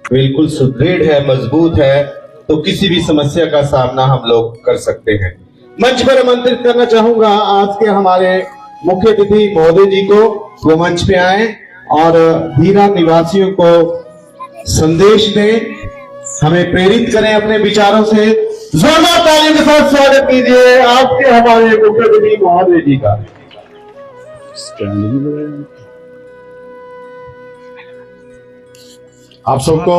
बिल्कुल सुदृढ़ है, मजबूत है, तो किसी भी समस्या का सामना हम लोग कर सकते हैं। मंच पर आमंत्रित करना चाहूंगा आज के हमारे मुख्य अतिथि महोदय जी को, वो मंच पे आए और धीरा निवासियों को संदेश दें, हमें प्रेरित करें अपने विचारों से। जोरदार ताली के साथ स्वागत कीजिए आपके हमारे मुख्य अतिथि महोदय जी का। आप सबको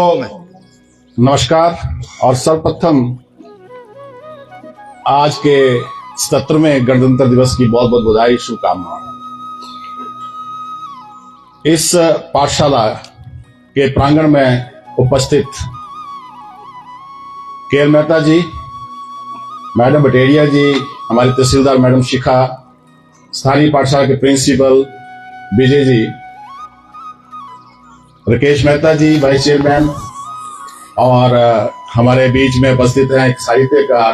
नमस्कार और सर्वप्रथम आज के 77वें गणतंत्र दिवस की बहुत बहुत बधाई, शुभकामनाएं। इस पाठशाला के प्रांगण में उपस्थित के मेहता जी, मैडम बटेरिया जी, हमारी तहसीलदार मैडम शिखा, स्थानीय पाठशाला के प्रिंसिपल विजय जी, राकेश मेहता जी वाइस चेयरमैन, और हमारे बीच में उपस्थित हैं एक साहित्यकार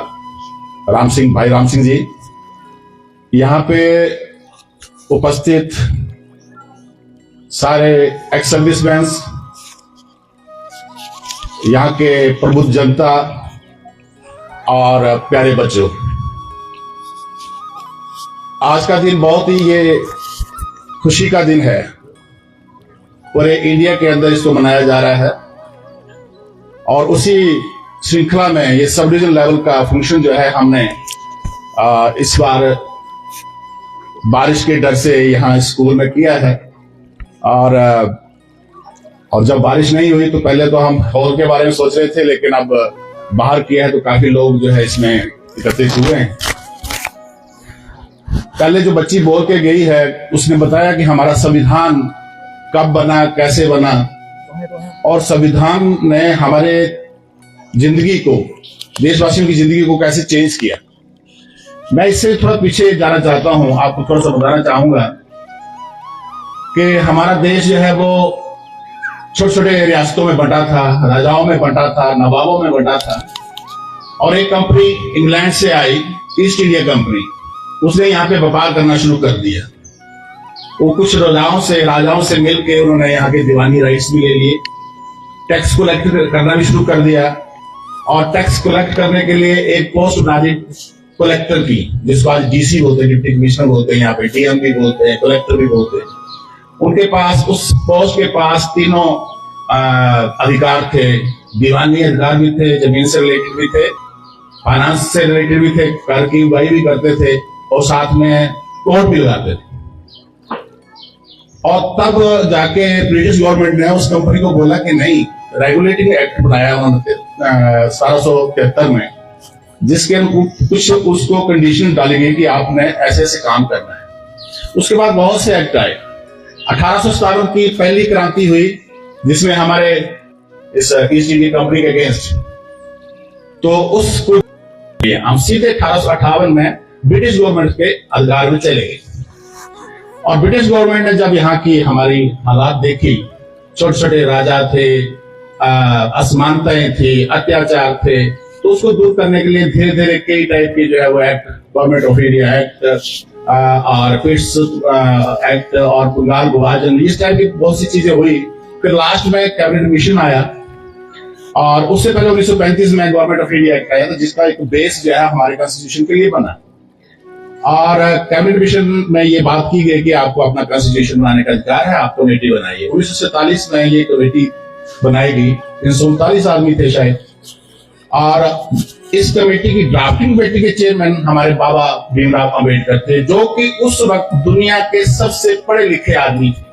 राम सिंह जी, यहाँ पे उपस्थित सारे एक्स सर्विसमैन, यहाँ के प्रबुद्ध जनता और प्यारे बच्चों, आज का दिन बहुत ही ये खुशी का दिन है। पूरे इंडिया के अंदर इसको मनाया जा रहा है और उसी श्रृंखला में ये सब डिविजन लेवल का फंक्शन जो है हमने इस बार बारिश के डर से यहाँ स्कूल में किया है। और जब बारिश नहीं हुई तो पहले तो हम हॉल के बारे में सोच रहे थे, लेकिन अब बाहर किया है तो काफी लोग जो है इसमें एकत्रित हुए हैं। पहले जो बच्ची बोल के गई है उसने बताया कि हमारा संविधान कब बना, कैसे बना, और संविधान ने हमारे जिंदगी को, देशवासियों की जिंदगी को कैसे चेंज किया। मैं इससे थोड़ा पीछे जाना चाहता हूं, आपको थोड़ा सा बताना चाहूंगा कि हमारा देश जो है वो छोटे छोटे रियासतों में बंटा था, राजाओं में बंटा था, नवाबों में बंटा था, और एक कंपनी इंग्लैंड से आई, ईस्ट इंडिया कंपनी, उसने यहाँ पे व्यापार करना शुरू कर दिया। वो कुछ राजाओं से मिलके उन्होंने यहाँ के दीवानी राइट्स भी ले लिए, टैक्स कलेक्ट करना भी शुरू कर दिया, और टैक्स कलेक्ट करने के लिए एक पोस्ट बना दी कलेक्टर की, जिसको आज डीसी बोलते हैं, डिप्टी कमिश्नर बोलते हैं, यहाँ पे डीएम भी बोलते हैं, कलेक्टर भी बोलते हैं। उनके पास, उस पोस्ट के पास तीनों अधिकार थे, दीवानी अधिकार भी थे, जमीन से रिलेटेड भी थे, फाइनेंस से रिलेटेड भी थे, कर की उगाही भी करते थे, और साथ में कोर्ट भी लगाते थे। और तब जाके ब्रिटिश गवर्नमेंट ने उस कंपनी को बोला कि नहीं, रेगुलेटिंग एक्ट बनाया उन्होंने 1773 में, जिसके कुछ उसको कंडीशन डाली गई कि आपने ऐसे ऐसे काम करना है। उसके बाद बहुत से एक्ट आए। 1857 की पहली क्रांति हुई, जिसमें हमारे इस ईस्ट इंडिया कंपनी के अगेंस्ट, तो उसको हम सीधे 1858 में ब्रिटिश गवर्नमेंट के अधिकार में चले गए। और ब्रिटिश गवर्नमेंट ने जब यहाँ की हमारी हालात देखी, छोटे छोटे राजा थे, असमानताएं थी, अत्याचार थे, तो उसको दूर करने के लिए धीरे धीरे कई टाइप के जो है वो act, government of India act और पिट्स एक्ट और बंगाल विभाजन, इस टाइप की बहुत सी चीजें हुई। फिर लास्ट में कैबिनेट मिशन आया, और उससे पहले 1935 में गवर्नमेंट ऑफ इंडिया एक्ट आया था, जिसका एक बेस जो है हमारे कॉन्स्टिट्यूशन के लिए बना। और कैबिनेट मिशन में ये बात की गई कि आपको अपना कॉन्स्टिट्यूशन बनाने का अधिकार है, आप कमेटी बनाइए। 1947 में ये कमेटी बनाई गई, 339 आदमी थे शायद, और इस कमेटी की ड्राफ्टिंग कमेटी के चेयरमैन हमारे बाबा भीमराव अंबेडकर थे, जो कि उस वक्त दुनिया के सबसे पढ़े लिखे आदमी थे।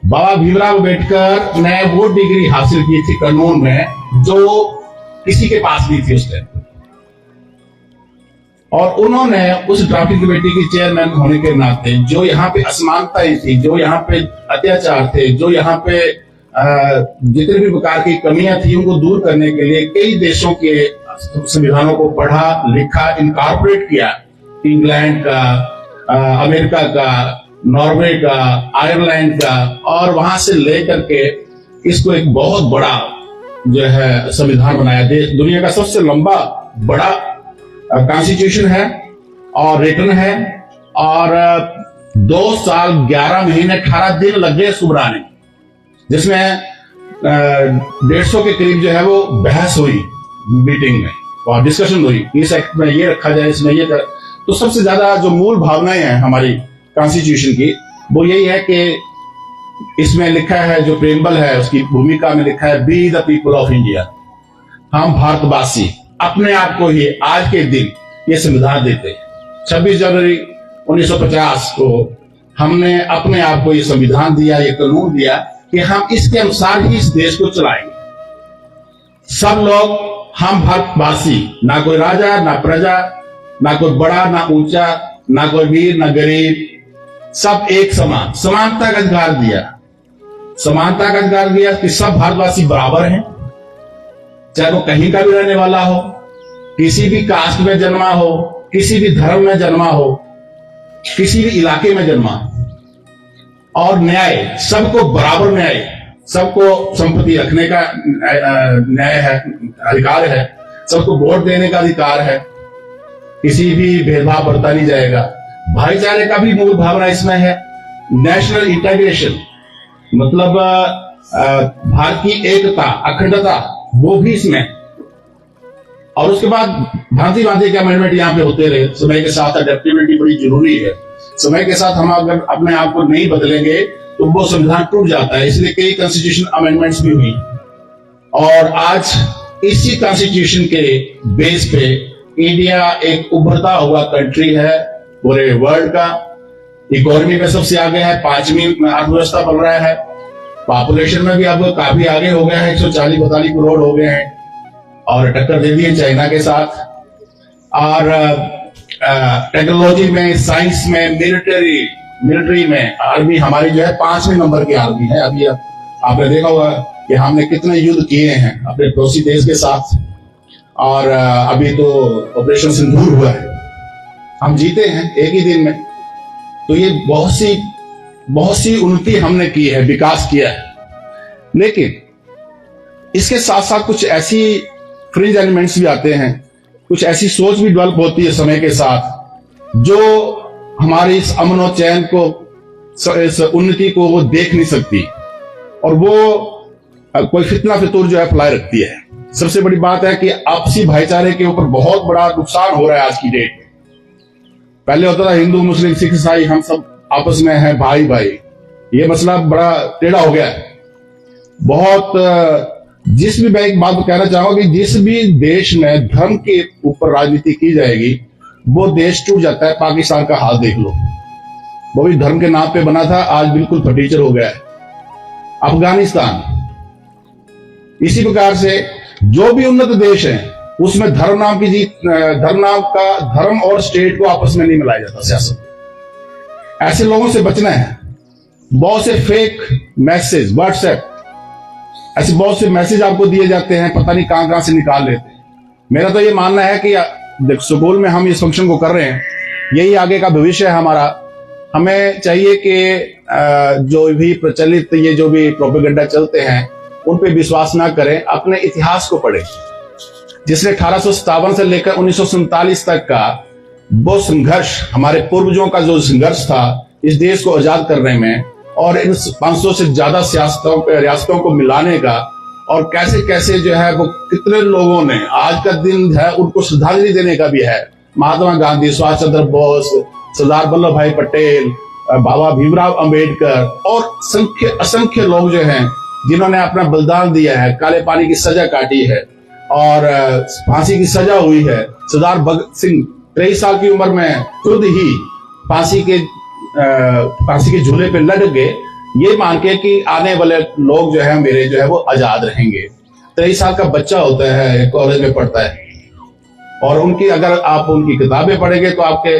बाबा भीमराव अंबेडकर ने वो डिग्री हासिल की थी कानून में जो किसी के पास नहीं थी उस टाइम, और उन्होंने उस ड्राफ्टिंग कमेटी के चेयरमैन होने के नाते जो यहाँ पे असमानताएं थी, जो यहाँ पे अत्याचार थे, जो यहाँ पे जितने भी प्रकार की कमियां थी, उनको दूर करने के लिए कई देशों के संविधानों को पढ़ा, लिखा, इनकॉर्पोरेट किया। इंग्लैंड का, अमेरिका का, नॉर्वे का, आयरलैंड का, और वहां से लेकर के इसको एक बहुत बड़ा जो है संविधान बनाया। दुनिया का सबसे लंबा बड़ा कॉन्स्टिट्यूशन है और रिटर्न है, और 2 साल 11 महीने 18 दिन लगे इसको बनाने, जिसमें 150 के करीब जो है वो बहस हुई मीटिंग में और डिस्कशन हुई, इस एक्ट में ये रखा जाए, इसमें ये कर। तो सबसे ज्यादा जो मूल भावनाएं हैं हमारी कॉन्स्टिट्यूशन की वो यही है कि इसमें लिखा है, जो प्रेम्बल है उसकी भूमिका में लिखा है, be the people of India. हम भारतवासी अपने आप को ही आज के दिन ये संविधान देते हैं। 26 जनवरी 1950 को हमने अपने आप को ये संविधान दिया, ये कानून दिया कि हम इसके अनुसार ही इस देश को चलाएंगे। सब लोग हम भारतवासी, ना कोई राजा ना प्रजा, ना कोई बड़ा ना ऊंचा, ना कोई वीर ना गरीब, सब एक समान, समानता का अधिकार दिया। समानता का अधिकार दिया कि सब भारतवासी बराबर हैं, चाहे वो कहीं का भी रहने वाला हो, किसी भी कास्ट में जन्मा हो, किसी भी धर्म में जन्मा हो, किसी भी इलाके में जन्मा हो। और न्याय, सबको बराबर न्याय, सबको संपत्ति रखने का न्याय है, अधिकार है, सबको वोट देने का अधिकार है, किसी भी भेदभाव बरता नहीं जाएगा। भाईचारे का भी मूल भावना इसमें है। नेशनल इंटीग्रेशन मतलब भारत की एकता, अखंडता, वो भी इसमें। और उसके बाद भांति भांति के अमेंडमेंट यहाँ पे होते रहे। समय के साथ अडेप्टेबिलिटी बड़ी जरूरी है। समय के साथ हम अगर अपने आप को नहीं बदलेंगे तो वो संविधान टूट जाता है। इसलिए कई कॉन्स्टिट्यूशन अमेंडमेंट्स भी हुई और आज इसी कॉन्स्टिट्यूशन के बेस पे इंडिया एक उभरता हुआ कंट्री है पूरे वर्ल्ड का। इकोनॉमी में सबसे आगे है, 5वीं अर्थव्यवस्था बन रहा है। पॉपुलेशन में भी अब काफी आगे हो गया है, 140-142 करोड़ हो गए हैं और टक्कर दे दी है चाइना के साथ। और टेक्नोलॉजी में, साइंस में, मिलिट्री में आर्मी हमारी जो है 5वें नंबर की आर्मी है। अभी आपने देखा होगा कि हमने कितने युद्ध किए हैं अपने पड़ोसी देश के साथ। और अभी तो ऑपरेशन सिंदूर हुआ है, हम जीते हैं एक ही दिन में। तो ये बहुत सी उन्नति हमने की है, विकास किया है। लेकिन इसके साथ साथ कुछ ऐसी फ्रिंज एलिमेंट्स भी आते हैं, कुछ ऐसी सोच भी डेवलप होती है समय के साथ जो हमारी इस अमन और चैन को, इस उन्नति को वो देख नहीं सकती और वो कोई फितना फितूर जो है फैलाए रखती है। सबसे बड़ी बात है कि आपसी भाईचारे के ऊपर बहुत बड़ा नुकसान हो रहा है आज की डेट में। पहले होता था हिंदू मुस्लिम सिख ईसाई हम सब आपस में हैं भाई भाई, ये मसला बड़ा टेढ़ा हो गया है बहुत। जिस भी मैं एक बात कहना चाहूंगा कि जिस भी देश में धर्म के ऊपर राजनीति की जाएगी वो देश टूट जाता है। पाकिस्तान का हाल देख लो, वो भी धर्म के नाम पे बना था, आज बिल्कुल फटीचर हो गया है। अफगानिस्तान, इसी प्रकार से जो भी उन्नत देश है उसमें धर्म और स्टेट को आपस में नहीं मिलाया जाता। सियासत ऐसे लोगों से बचना है। बहुत से फेक मैसेज, व्हाट्सएप, ऐसे बहुत से मैसेज आपको दिए जाते हैं, पता नहीं कहां से निकाल लेते हैं। मेरा तो ये मानना है कि स्कूल में हम इस फंक्शन को कर रहे हैं, यही आगे का भविष्य है हमारा। हमें चाहिए कि जो भी प्रचलित ये जो भी प्रोपेगेंडा चलते हैं उन पे विश्वास ना करें, अपने इतिहास को पढ़ें। जिसने 1857 से लेकर 1947 तक का वो संघर्ष, हमारे पूर्वजों का जो संघर्ष था इस देश को आजाद करने में और इन 500 से ज्यादा रियासतों को मिलाने का, और कैसे कैसे जो है वो कितने लोगों ने, आज का दिन है उनको श्रद्धांजलि देने का भी है। महात्मा गांधी, सुभाष चंद्र बोस, सरदार वल्लभ भाई पटेल, बाबा भीमराव अंबेडकर और असंख्य लोग जो हैं जिन्होंने अपना बलिदान दिया है, काले पानी की सजा काटी है और फांसी की सजा हुई है। सरदार भगत सिंह 23 साल की उम्र में खुद ही फांसी के झूले पे लटक गए, ये मान के कि आने वाले लोग जो है मेरे जो है वो आजाद रहेंगे। 23 साल का बच्चा होता है, कॉलेज में पढ़ता है, और उनकी अगर आप उनकी किताबें पढ़ेंगे तो आपके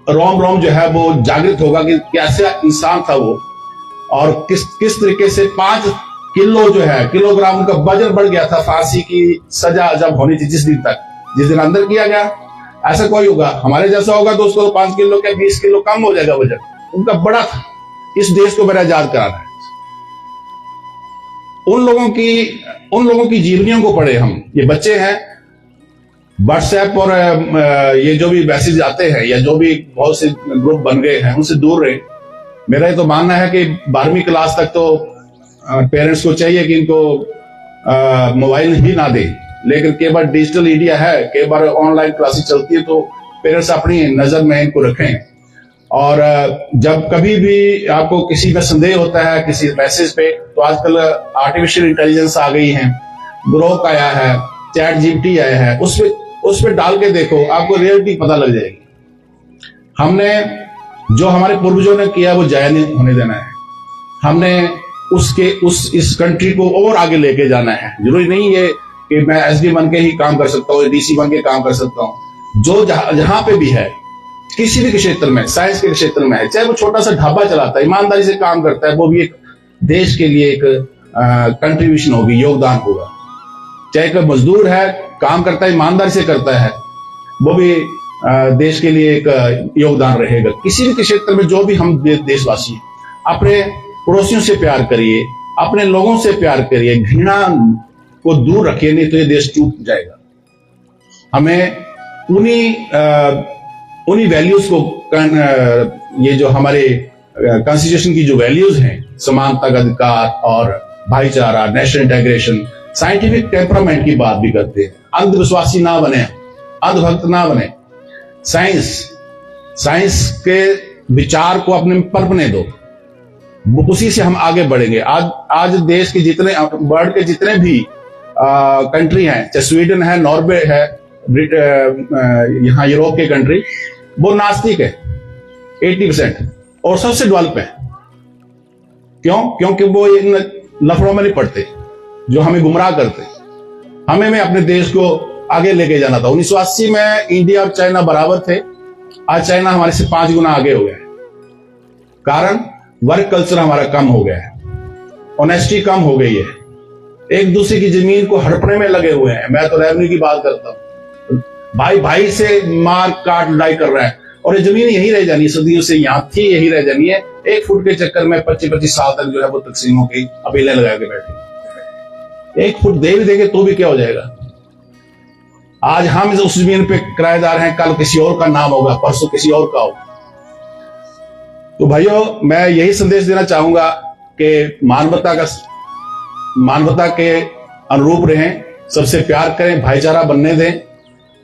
रोम जो है वो जागृत होगा कि कैसा इंसान था वो, और किस तरीके से 5 किलो जो है किलोग्राम उनका वजन बढ़ गया था फांसी की सजा जब होनी थी जिस दिन अंदर किया गया। ऐसा कोई होगा हमारे जैसा होगा तो उसको 5 किलो क्या 20 किलो कम हो जाएगा वजन, उनका बड़ा था। इस देश को मेरा आजाद कराना है। उन लोगों की जीवनियों को पढ़े हम। ये बच्चे हैं, व्हाट्सएप और ये जो भी मैसेज आते हैं या जो भी बहुत से ग्रुप बन गए हैं उनसे दूर रहे। मेरा ये तो मानना है कि 12वीं क्लास तक तो पेरेंट्स को चाहिए कि इनको मोबाइल ही ना दे, लेकिन कई बार डिजिटल इंडिया है, कई बार ऑनलाइन क्लासेस चलती है, तो पेरेंट्स अपनी नजर में इनको रखें। और जब कभी भी आपको किसी में संदेह होता है किसी मैसेज पे, तो आजकल आर्टिफिशियल इंटेलिजेंस आ गई है, ग्रोक आया है, चैट जीपीटी आया है, उस पे डाल के देखो, आपको रियलिटी पता लग जाएगी। हमने जो हमारे पूर्वजों ने किया वो जाया नहीं होने देना है। हमने इस कंट्री को और आगे लेके जाना है। जरूरी नहीं है कि मैं एसडी बन के ही काम कर सकता हूँ, डीसी बन के काम कर सकता हूँ। जो जहां पे भी है, किसी भी क्षेत्र में, साइंस के क्षेत्र में है, चाहे वो छोटा सा ढाबा चलाता है, ईमानदारी से काम करता है, वो भी एक देश के लिए एक कंट्रीब्यूशन होगी, योगदान होगा। चाहे कोई मजदूर है, काम करता है, ईमानदारी से करता है, वो भी देश के लिए एक योगदान रहेगा। किसी भी क्षेत्र में जो भी हम देशवासी, अपने पड़ोसियों से प्यार करिए, अपने लोगों से प्यार करिए, घृणा को दूर रखिए, नहीं तो ये देश टूट जाएगा। हमें उन्हीं वैल्यूज को, ये जो हमारे कॉन्स्टिट्यूशन की जो वैल्यूज हैं, समानता का अधिकार और भाईचारा, नेशनल इंटीग्रेशन, साइंटिफिक टेम्परामेंट की बात भी करते हैं। अंधविश्वासी ना बने, अंधभक्त ना बने, साइंस के विचार को अपने में पनपने दो, उसी से हम आगे बढ़ेंगे। आज देश के जितने, वर्ल्ड के जितने भी कंट्री हैं, चाहे स्वीडन है, नॉर्वे है, यहाँ यूरोप के कंट्री, वो नास्तिक है 80%, और सबसे डेवलप है। क्यों? क्योंकि वो इन लफड़ों में नहीं पड़ते जो हमें गुमराह करते। हमें अपने देश को आगे लेके जाना था। 1980 में इंडिया और चाइना बराबर थे, आज चाइना हमारे से 5 गुना आगे हो गया है। कारण वर्क कल्चर हमारा कम हो गया है, ऑनेस्टी कम हो गई है, एक दूसरे की जमीन को हड़पने में लगे हुए हैं। मैं तो रेवन्यू की बात करता हूं, भाई भाई से मार काट लड़ाई कर रहा है, और ये जमीन यही रह जानी है, सदियों से यहाँ थी, यही रह जानी है। 1 फुट के चक्कर में 25-25 साल तक जो है वो तकसीमों की अपीलें लगा के बैठे। 1 फुट दे भी देंगे तो भी क्या हो जाएगा? आज हम उस जमीन पे किराएदार हैं, कल किसी और का नाम होगा, परसों किसी और का होगा। तो भाइयों, मैं यही संदेश देना चाहूंगा कि मानवता के अनुरूप रहें, सबसे प्यार करें, भाईचारा बनने दें।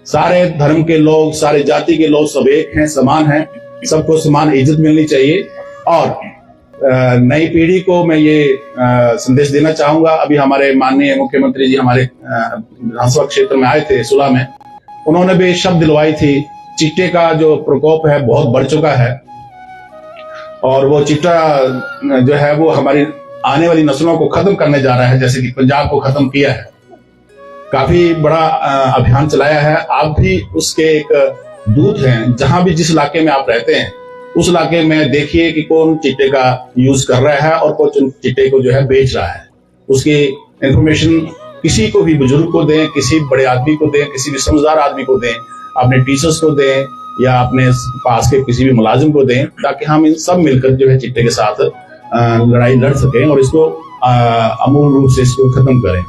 सारे धर्म के लोग, सारे जाति के लोग सब एक हैं, समान हैं, सबको समान इज्जत मिलनी चाहिए। और नई पीढ़ी को मैं ये संदेश देना चाहूंगा। अभी हमारे माननीय मुख्यमंत्री जी हमारे विधानसभा क्षेत्र में आए थे, सुला में, उन्होंने भी शब्द दिलवाई थी। चिट्टे का जो प्रकोप है बहुत बढ़ चुका है, और वो चिट्टा जो है वो हमारी आने वाली नस्लों को खत्म करने जा रहा है, जैसे कि पंजाब को खत्म किया है। काफी बड़ा अभियान चलाया है। आप भी उसके एक दूत हैं। जहां भी, जिस इलाके में आप रहते हैं, उस इलाके में देखिए कि कौन चिट्टे का यूज कर रहा है और कौन चिट्टे को जो है बेच रहा है। उसकी इंफॉर्मेशन किसी को भी, बुजुर्ग को दें, किसी बड़े आदमी को दें, किसी भी समझदार आदमी को दें, अपने टीचर्स को दें, या अपने पास के किसी भी मुलाजिम को दें, ताकि हम इन सब मिलकर जो है चिट्टे के साथ लड़ाई लड़ सकें और इसको अमूल रूप से इसको खत्म करें।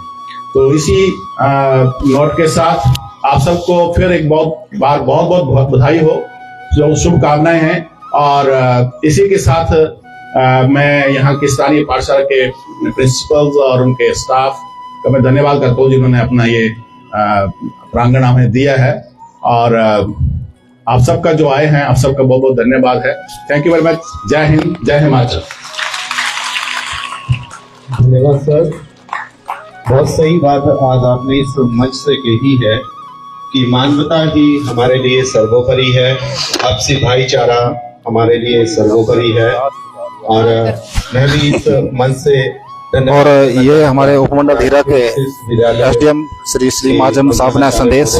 तो इसी नोट के साथ आप सबको फिर एक बहुत बहुत बधाई हो, जो शुभकामनाएं हैं। और इसी के साथ मैं यहाँ की स्थानीय पाठशाला के प्रिंसिपल्स और उनके स्टाफ का मैं धन्यवाद करता हूँ, जिन्होंने अपना ये प्रांगण हमें दिया है। और आप सबका जो आए हैं, आप सबका बहुत बहुत धन्यवाद है। Thank you very much. जय हिंद, जय हिमाचल। धन्यवाद सर। बहुत सही बात आज आपने इस मंच से कही है कि मानवता ही हमारे लिए सर्वोपरि है, आपसी भाईचारा हमारे लिए सर्वोपरि है। और मैं भी इस मंच से और ये हमारे उपमंडल धीरा के एसडीएम श्री माजम साहब ने संदेश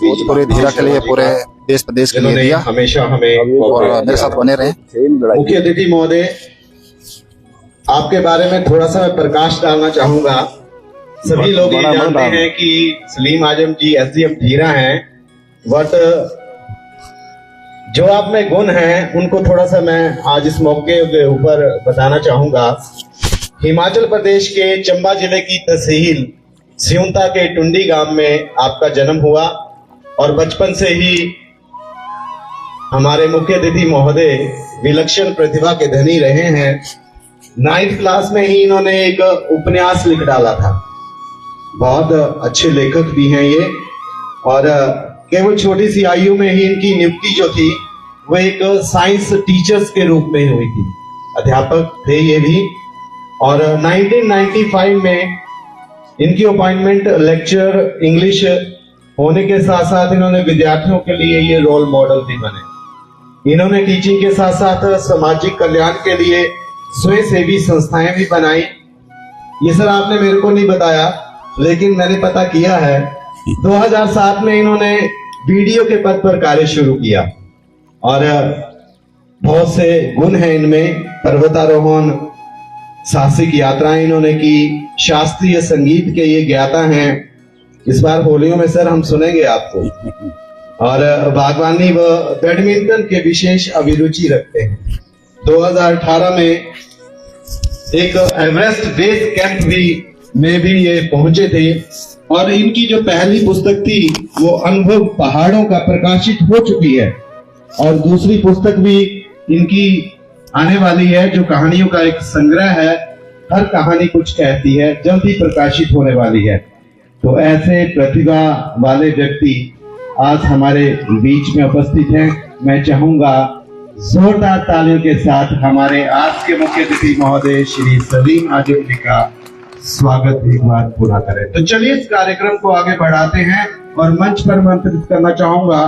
पूरे धीरा के लिए, पूरे देश प्रदेश के लिए दिया। हमेशा हमें और मेरे साथ बने रहे। मुख्य अतिथि महोदय, आपके बारे में थोड़ा सा मैं प्रकाश डालना चाहूंगा। सभी लोग ये जानते हैं कि सलीम आजम जी एसडीएम धीरा हैं, बट जो आप में गुण हैं उनको थोड़ा सा मैं आज इस मौके के ऊपर बताना चाहूंगा। हिमाचल प्रदेश के चंबा जिले की तहसील सियुंता के टुंडी गांव में आपका जन्म हुआ और बचपन से ही हमारे मुख्य अतिथि महोदय विलक्षण प्रतिभा के धनी रहे हैं। 9th क्लास में ही इन्होंने एक उपन्यास लिख डाला था। बहुत अच्छे लेखक भी हैं ये, और केवल छोटी सी आयु में ही इनकी नियुक्ति जो थी वो एक साइंस टीचर्स के रूप में हुई थी, अध्यापक थे ये भी। और 1995 में इनकी अपॉइंटमेंट लेक्चर इंग्लिश होने के साथ साथ इन्होंने विद्यार्थियों के लिए ये रोल मॉडल भी बने। इन्होंने टीचिंग के साथ साथ सामाजिक कल्याण के लिए स्वयंसेवी संस्थाएं भी बनाई। ये सर आपने मेरे को नहीं बताया, लेकिन मैंने पता किया है 2007 में इन्होंने वीडियो के पद पर कार्य शुरू किया, और बहुत से गुण हैं इनमें। पर्वतारोहण, साहसिक यात्राएं इन्होंने की, शास्त्रीय संगीत के ये ज्ञाता हैं। इस बार होलियों में सर हम सुनेंगे आपको। और बागवानी व बैडमिंटन के विशेष अभिरुचि रखते हैं। 2018 में एक एवरेस्ट बेस कैंप में भी ये पहुंचे थे, और इनकी जो पहली पुस्तक थी वो अनुभव पहाड़ों का प्रकाशित हो चुकी है, और दूसरी पुस्तक भी इनकी आने वाली है जो कहानियों का एक संग्रह है। हर कहानी कुछ कहती है, जल्द ही प्रकाशित होने वाली है। तो ऐसे प्रतिभा वाले व्यक्ति आज हमारे बीच में उपस्थित हैं। मैं चाहूंगा जोरदार तालियों के साथ हमारे आज के मुख्य अतिथि महोदय श्री सलीम आजिम जी का स्वागत एक बार पूरा करें। तो चलिए इस कार्यक्रम को आगे बढ़ाते हैं, और मंच पर आमंत्रित करना चाहूंगा